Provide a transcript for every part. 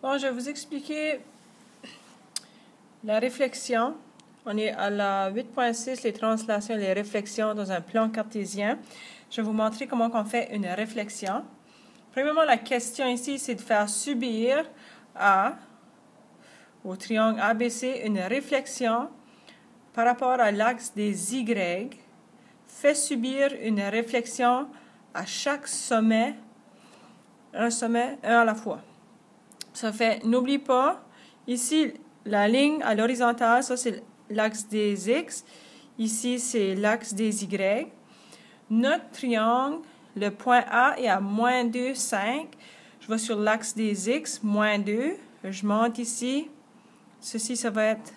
Bon, je vais vous expliquer la réflexion. On est à la 8.6, les translations et les réflexions dans un plan cartésien. Je vais vous montrer comment on fait une réflexion. Premièrement, la question ici, c'est de faire subir au triangle ABC une réflexion par rapport à l'axe des Y. Fait subir une réflexion à chaque sommet, un à la fois. Ça fait, n'oublie pas, ici, la ligne à l'horizontale, ça c'est l'axe des X. Ici, c'est l'axe des Y. Notre triangle, le point A est à moins 2, 5. Je vais sur l'axe des X, moins 2. Je monte ici. Ceci, ça va être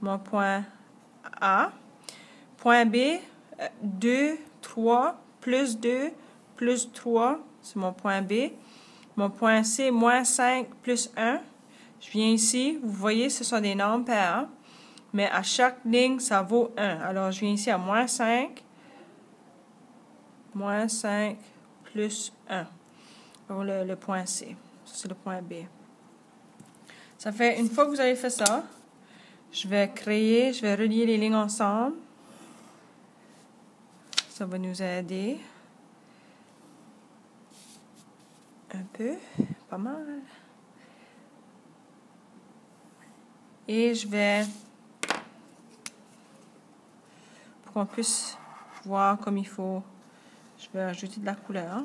mon point A. Point B, 2, 3, plus 2, plus 3. C'est mon point B. Mon point C, moins 5 plus 1. Je viens ici. Vous voyez, ce sont des nombres pairs. Mais à chaque ligne, ça vaut 1. Alors, je viens ici à moins 5. Moins 5 plus 1. Pour le point C. Ça, c'est le point B. Ça fait, une fois que vous avez fait ça, je vais relier les lignes ensemble. Ça va nous aider. Un peu, pas mal. Et je vais, pour qu'on puisse voir comme il faut, je vais ajouter de la couleur.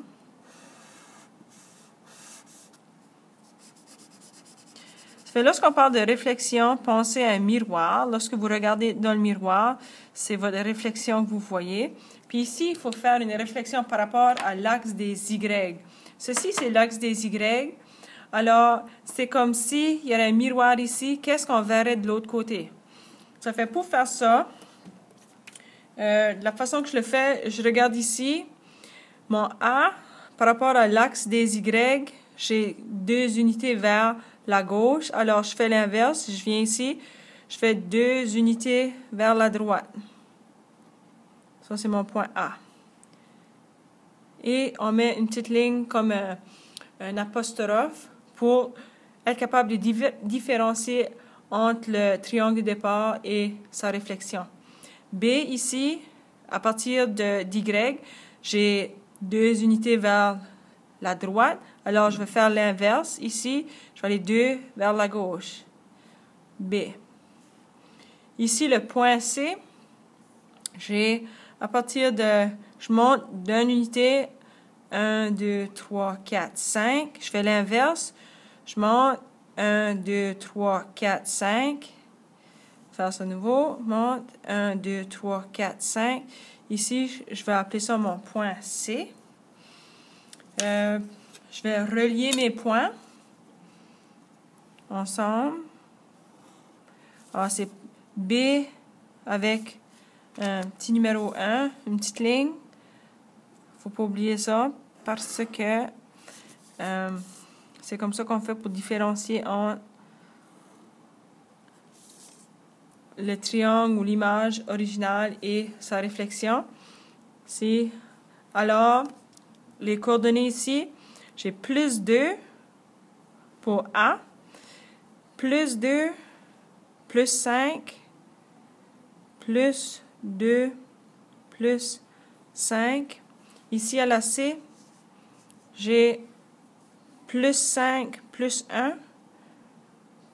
Ça fait, lorsqu'on parle de réflexion, pensez à un miroir. Lorsque vous regardez dans le miroir, c'est votre réflexion que vous voyez. Puis ici, il faut faire une réflexion par rapport à l'axe des Y. Ceci, c'est l'axe des Y. Alors, c'est comme s'il y avait un miroir ici. Qu'est-ce qu'on verrait de l'autre côté? Ça fait, pour faire ça, la façon que je le fais, je regarde ici. Mon A, par rapport à l'axe des Y, j'ai 2 unités vers la gauche. Alors, je fais l'inverse. Je viens ici. Je fais 2 unités vers la droite. Ça, c'est mon point A. Et on met une petite ligne comme un apostrophe pour être capable de différencier entre le triangle de départ et sa réflexion. B, ici, à partir d'Y, j'ai 2 unités vers la droite. Alors, je vais faire l'inverse. Ici, je vais aller 2 vers la gauche. B. Ici, le point C, j'ai à partir de... Je monte d'une unité, 1, 2, 3, 4, 5. Je fais l'inverse. Je monte 1, 2, 3, 4, 5. Faire ça à nouveau. Monte 1, 2, 3, 4, 5. Ici, je vais appeler ça mon point C. Je vais relier mes points ensemble. Alors, c'est B avec un petit numéro 1, une petite ligne. Il ne faut pas oublier ça parce que c'est comme ça qu'on fait pour différencier entre le triangle ou l'image originale et sa réflexion. Alors, les coordonnées ici, j'ai plus 2 pour A, plus 2, plus 5, plus 2, plus 5. Ici, à la C, j'ai plus 5, plus 1,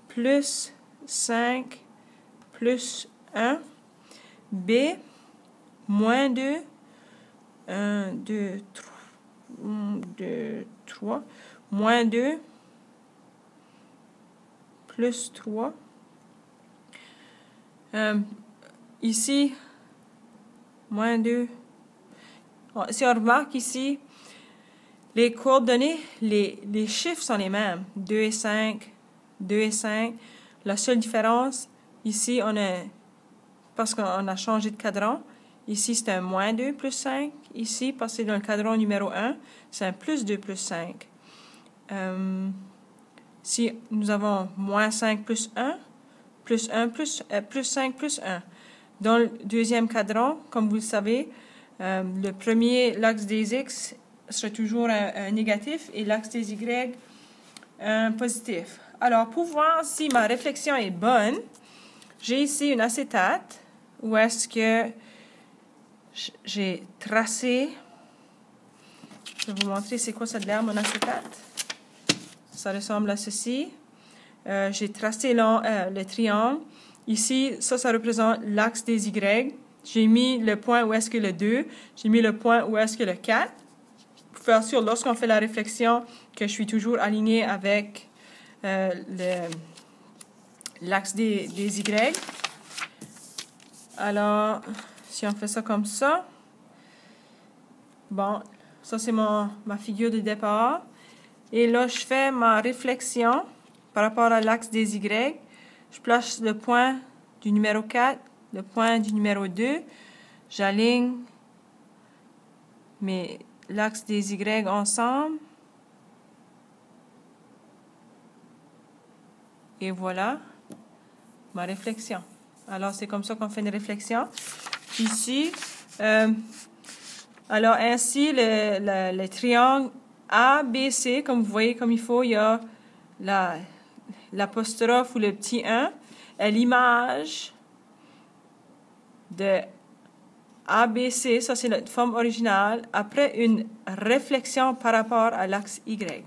plus 5, plus 1. B, moins 2, 1, 2, 3, 1, 2, 3, moins 2, plus 3. Ici, moins 2. Si on remarque ici, les coordonnées, les chiffres sont les mêmes. 2 et 5, 2 et 5. La seule différence, ici, parce qu'on a changé de cadran, ici, c'est un moins 2 plus 5. Ici, parce que c'est dans le cadran numéro 1, c'est un plus 2 plus 5. Si nous avons moins 5 plus 1, plus 1 plus 5 plus 1. Dans le deuxième cadran, comme vous le savez, le premier, l'axe des X, serait toujours un négatif et l'axe des Y un positif. Alors, pour voir si ma réflexion est bonne, j'ai ici une acétate où est-ce que j'ai tracé. Je vais vous montrer c'est quoi ça de l'air, mon acétate. Ça ressemble à ceci. J'ai tracé le triangle. Ici, ça représente l'axe des Y. J'ai mis le point où est-ce que le 2. J'ai mis le point où est-ce que le 4. Pour faire sûr, lorsqu'on fait la réflexion, que je suis toujours aligné avec l'axe des Y. Alors, si on fait ça comme ça, bon, ça c'est ma figure de départ. Et là, je fais ma réflexion par rapport à l'axe des Y. Je place le point du numéro 4, le point du numéro 2. J'aligne l'axe des Y ensemble. Et voilà ma réflexion. Alors, c'est comme ça qu'on fait une réflexion. Ici, alors ainsi, le triangle ABC, comme vous voyez comme il faut, il y a l'apostrophe ou le petit 1 est l'image de ABC, ça c'est notre forme originale, après une réflexion par rapport à l'axe Y.